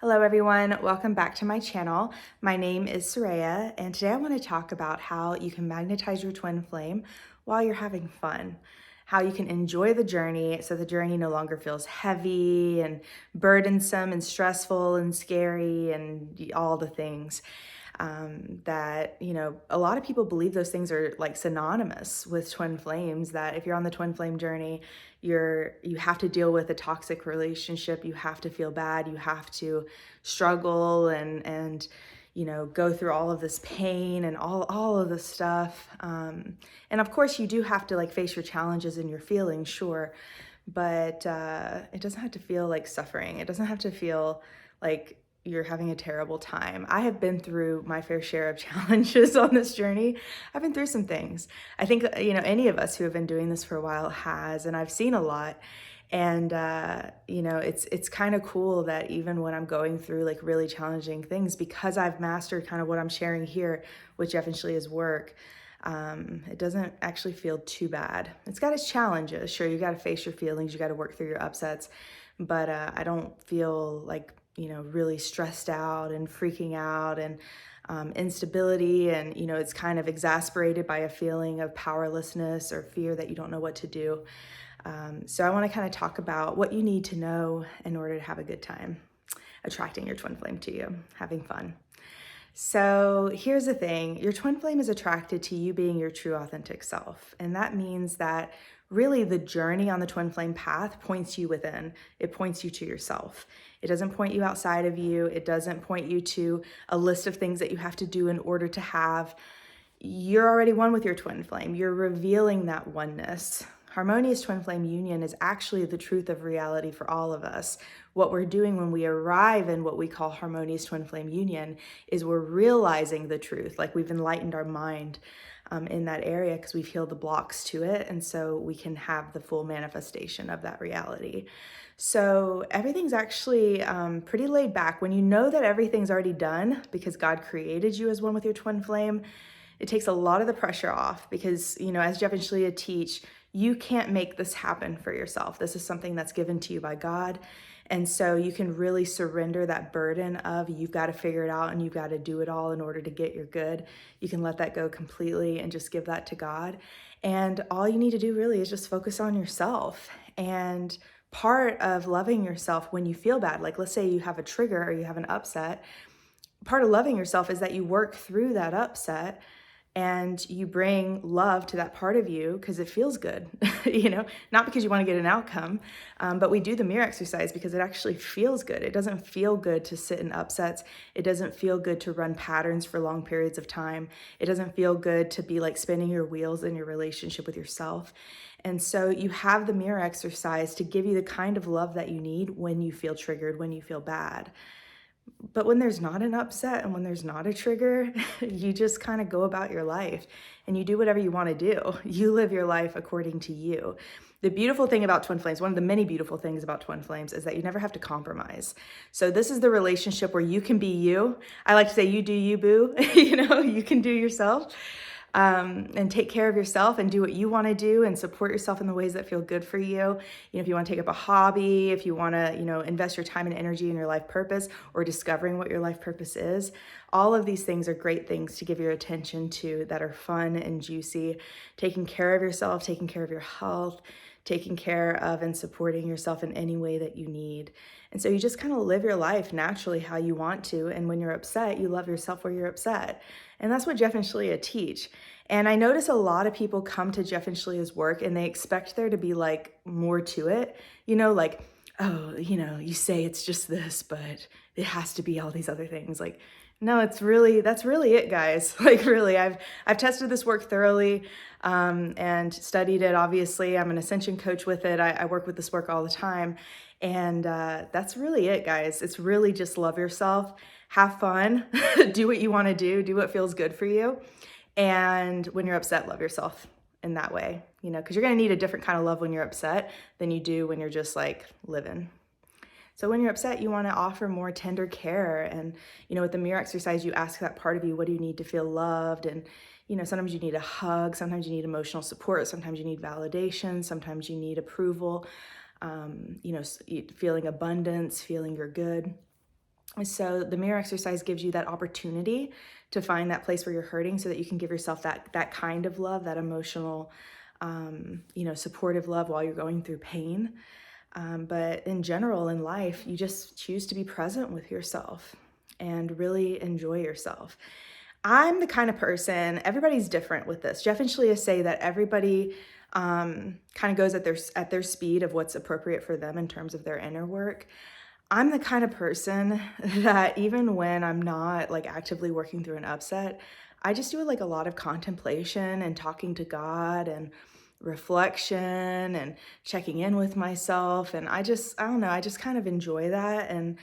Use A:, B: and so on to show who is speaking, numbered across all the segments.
A: Hello everyone, welcome back to my channel. My name is Soraya, and today I want to talk about how you can magnetize your twin flame while you're having fun. How you can enjoy the journey so the journey no longer feels heavy and burdensome and stressful and scary and all the things. A lot of people believe those things are like synonymous with twin flames, that if you're on the twin flame journey, you have to deal with a toxic relationship, you have to feel bad, you have to struggle and go through all of this pain and all of this stuff. And of course you do have to like face your challenges and your feelings, sure, but it doesn't have to feel like suffering. It doesn't have to feel like you're having a terrible time. I have been through my fair share of challenges on this journey. I've been through some things. I think, any of us who have been doing this for a while has, and I've seen a lot. And, it's kind of cool that even when I'm going through like really challenging things, because I've mastered kind of what I'm sharing here, which eventually is work, it doesn't actually feel too bad. It's got its challenges. Sure, you got to face your feelings, you got to work through your upsets, but I don't feel like really stressed out and freaking out and instability. And, it's kind of exasperated by a feeling of powerlessness or fear that you don't know what to do. So I want to kind of talk about what you need to know in order to have a good time attracting your twin flame to you, having fun. So here's the thing, your twin flame is attracted to you being your true authentic self. And that means that really the journey on the twin flame path points you within. It points you to yourself. It doesn't point you outside of you. It doesn't point you to a list of things that you have to do in order to have. You're already one with your twin flame. You're revealing that oneness. Harmonious twin flame union is actually the truth of reality for all of us. What we're doing when we arrive in what we call harmonious twin flame union is we're realizing the truth, like we've enlightened our mind in that area because we've healed the blocks to it. And so we can have the full manifestation of that reality. So everything's actually pretty laid back. When you know that everything's already done because God created you as one with your twin flame, it takes a lot of the pressure off because, as Jeff and Shalia teach, you can't make this happen for yourself. This is something that's given to you by God. And so you can really surrender that burden of you've got to figure it out and you've got to do it all in order to get your good. You can let that go completely and just give that to God. And all you need to do really is just focus on yourself. And part of loving yourself when you feel bad, like let's say you have a trigger or you have an upset, part of loving yourself is that you work through that upset and you bring love to that part of you because it feels good, not because you want to get an outcome, but we do the mirror exercise because it actually feels good. It doesn't feel good to sit in upsets. It doesn't feel good to run patterns for long periods of time. It doesn't feel good to be like spinning your wheels in your relationship with yourself. And so you have the mirror exercise to give you the kind of love that you need when you feel triggered, when you feel bad. But when there's not an upset and when there's not a trigger, you just kind of go about your life and you do whatever you want to do. You live your life according to you. The beautiful thing about twin flames, one of the many beautiful things about twin flames, is that you never have to compromise. So this is the relationship where you can be you. I like to say, you do you, boo. You can do yourself. And take care of yourself and do what you want to do and support yourself in the ways that feel good for you. If you want to take up a hobby, if you want to, invest your time and energy in your life purpose or discovering what your life purpose is, all of these things are great things to give your attention to that are fun and juicy. Taking care of yourself, taking care of your health, taking care of and supporting yourself in any way that you need. And so you just kind of live your life naturally how you want to. And when you're upset, you love yourself where you're upset. And that's what Jeff and Shalia teach. And I notice a lot of people come to Jeff and Shalia's work and they expect there to be like more to it, you say it's just this, but it has to be all these other things. Like, no, that's really it, guys. Like really, I've tested this work thoroughly and studied it. Obviously, I'm an Ascension coach with it. I work with this work all the time. And that's really it, guys. It's really just love yourself, have fun, do what you want to do what feels good for you. And when you're upset, love yourself in that way, because you're going to need a different kind of love when you're upset than you do when you're just like living. So when you're upset, you want to offer more tender care. And, with the mirror exercise, you ask that part of you, what do you need to feel loved? And, sometimes you need a hug. Sometimes you need emotional support. Sometimes you need validation. Sometimes you need approval. Feeling abundance, feeling you're good. So the mirror exercise gives you that opportunity to find that place where you're hurting so that you can give yourself that kind of love, that emotional, supportive love while you're going through pain. But in general, in life, you just choose to be present with yourself and really enjoy yourself. I'm the kind of person, everybody's different with this. Jeff and Shalia say that everybody kind of goes at their speed of what's appropriate for them in terms of their inner work. I'm the kind of person that even when I'm not like actively working through an upset, I just do like a lot of contemplation and talking to God and reflection and checking in with myself. And I don't know, I just kind of enjoy that. And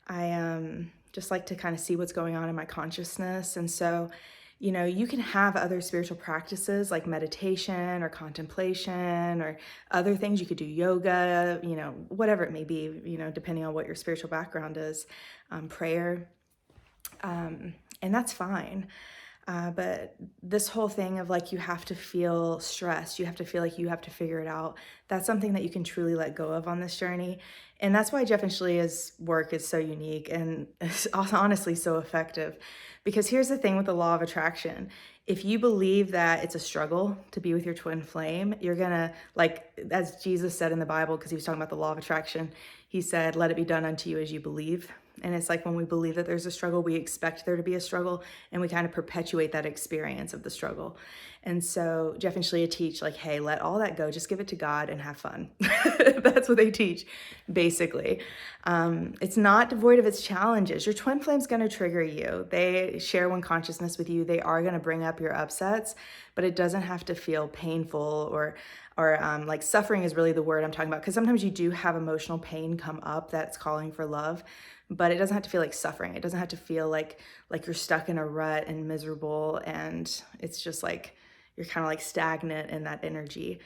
A: I just like to kind of see what's going on in my consciousness. And so, you can have other spiritual practices like meditation or contemplation or other things. You could do yoga, whatever it may be, depending on what your spiritual background is, prayer. And that's fine. But this whole thing of like, you have to feel stressed, you have to feel like you have to figure it out. That's something that you can truly let go of on this journey. And that's why Jeff and Shalia's work is so unique and honestly so effective. Because here's the thing with the law of attraction. If you believe that it's a struggle to be with your twin flame, you're gonna, like, as Jesus said in the Bible, because he was talking about the law of attraction, he said, let it be done unto you as you believe. And it's like when we believe that there's a struggle, we expect there to be a struggle, and we kind of perpetuate that experience of the struggle. And so Jeff and Shalia teach like, hey, let all that go. Just give it to God and have fun. That's what they teach, basically. It's not devoid of its challenges. Your twin flame's going to trigger you. They share one consciousness with you. They are going to bring up your upsets, but it doesn't have to feel painful or like suffering is really the word I'm talking about. Because sometimes you do have emotional pain come up that's calling for love, but it doesn't have to feel like suffering. It doesn't have to feel like you're stuck in a rut and miserable, and it's just like you're kind of like stagnant in that energy.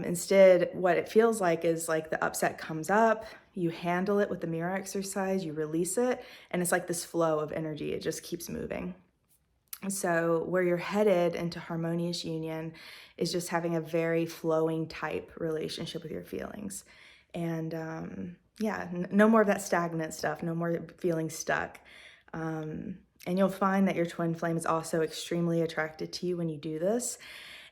A: Instead, what it feels like is like the upset comes up, you handle it with the mirror exercise, you release it, and it's like this flow of energy. It just keeps moving. So where you're headed into harmonious union is just having a very flowing type relationship with your feelings. And no more of that stagnant stuff, no more feeling stuck. And you'll find that your twin flame is also extremely attracted to you when you do this.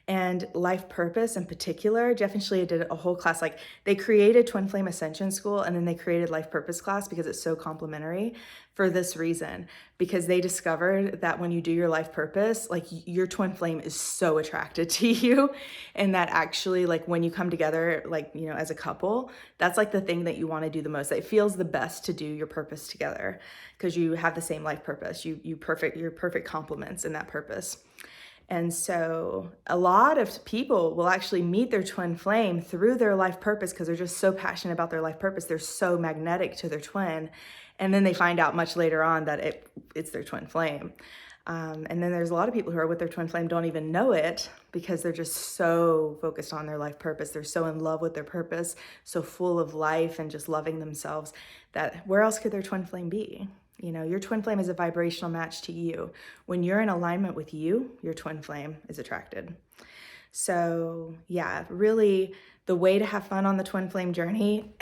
A: And life purpose in particular, Jeff and Shalia did a whole class, like they created Twin Flame Ascension School and then they created life purpose class because it's so complementary for this reason, because they discovered that when you do your life purpose, like your twin flame is so attracted to you, and that actually like when you come together, like, as a couple, that's like the thing that you want to do the most. It feels the best to do your purpose together because you have the same life purpose. You're perfect complements in that purpose. And so a lot of people will actually meet their twin flame through their life purpose because they're just so passionate about their life purpose. They're so magnetic to their twin. And then they find out much later on that it's their twin flame. And then there's a lot of people who are with their twin flame, don't even know it because they're just so focused on their life purpose. They're so in love with their purpose, so full of life and just loving themselves that where else could their twin flame be? Your twin flame is a vibrational match to you. When you're in alignment with you, your twin flame is attracted. So yeah, really the way to have fun on the twin flame journey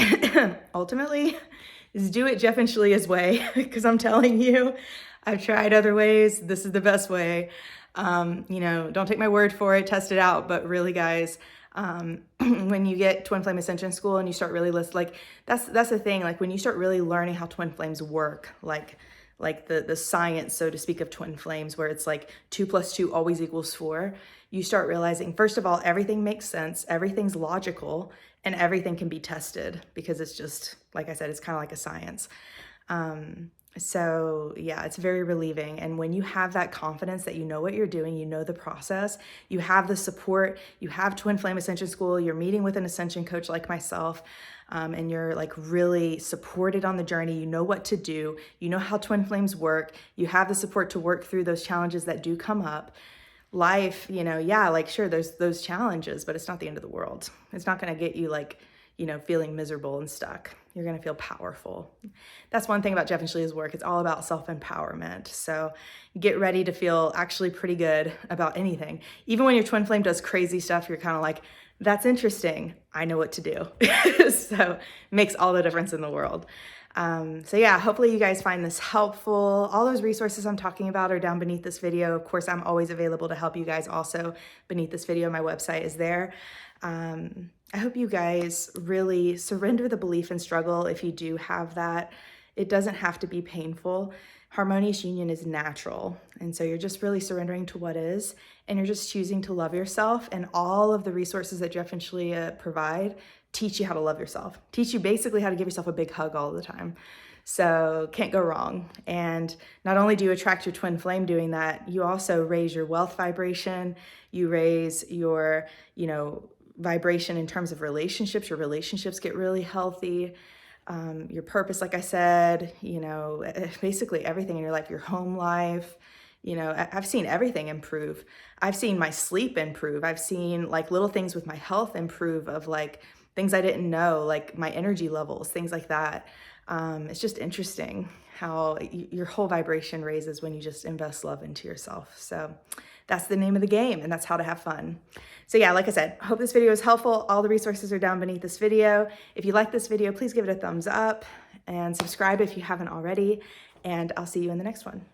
A: ultimately is do it Jeff and Shalia's way. Because I'm telling you, I've tried other ways. This is the best way. Don't take my word for it, test it out. But really, guys, when you get Twin Flame Ascension School and you start really that's the thing. Like when you start really learning how twin flames work, like the science, so to speak, of twin flames, where it's like 2 + 2 always equals 4, you start realizing, first of all, everything makes sense, everything's logical, and everything can be tested because it's just, like I said, it's kind of like a science. So yeah, it's very relieving. And when you have that confidence that you know what you're doing, you know the process, you have the support, you have Twin Flame Ascension School, you're meeting with an ascension coach like myself, and you're like really supported on the journey, you know what to do, you know how twin flames work, you have the support to work through those challenges that do come up. Life, sure, there's those challenges, but it's not the end of the world. It's not going to get you feeling miserable and stuck. You're going to feel powerful. That's one thing about Jeff and Shalia's work. It's all about self-empowerment. So get ready to feel actually pretty good about anything. Even when your twin flame does crazy stuff, you're kind of like, that's interesting. I know what to do. So it makes all the difference in the world. So yeah, hopefully you guys find this helpful. All those resources I'm talking about are down beneath this video. Of course, I'm always available to help you guys also beneath this video. My website is there. I hope you guys really surrender the belief and struggle if you do have that. It doesn't have to be painful. Harmonious union is natural. And so you're just really surrendering to what is, and you're just choosing to love yourself. And all of the resources that Jeff and Shalia provide teach you how to love yourself, teach you basically how to give yourself a big hug all the time. So can't go wrong. And not only do you attract your twin flame doing that, you also raise your wealth vibration, you raise your, vibration in terms of relationships. Your relationships get really healthy. Your purpose, like I said, basically everything in your life, your home life, I've seen everything improve. I've seen my sleep improve. I've seen like little things with my health improve, of like things I didn't know, like my energy levels, things like that. It's just interesting how your whole vibration raises when you just invest love into yourself. So that's the name of the game, and that's how to have fun. So yeah, like I said, hope this video is helpful. All the resources are down beneath this video. If you like this video, please give it a thumbs up and subscribe if you haven't already, and I'll see you in the next one.